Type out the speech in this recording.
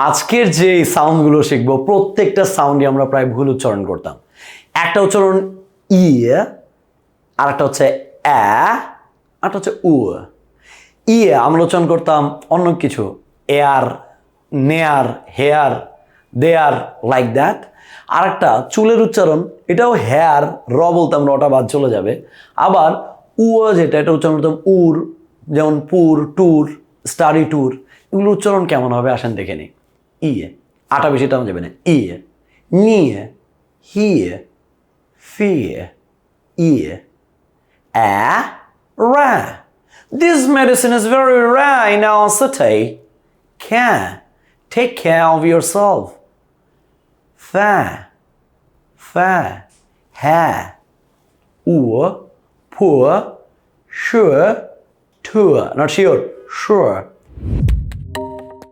আজকের যে সাউন্ডগুলো শিখবো প্রত্যেকটা সাউন্ডই আমরা প্রায় ভুল উচ্চারণ করতাম। একটা উচ্চারণ ই, আর একটা হচ্ছে অ্যা, আর একটা হচ্ছে উ। ইয়ে আমরা উচ্চারণ করতাম অন্য কিছু, এয়ার, নেয়ার, হেয়ার, দেয়ার, লাইক দ্যাট। আর একটা চুলের উচ্চারণ, এটাও হেয়ার, র বলতাম, রটা বাদ চলে যাবে। আবার উ যেটা, এটা উচ্চারণ করতাম উর, যেমন পুর, ট্যুর, স্টাডি ট্যুর। এগুলো উচ্চারণ কেমন হবে আসেন দেখে নিই। ইয়ে, আটা বেশি টান যাবে না। ইয়ে, নিয়ে, হিয়ে, ফিয়ে, ইয়ে, অ্যা, রা। This medicine is very rare in our city. Take care of yourself. Fa, ha, poor, sure, tour. Not sure, sure.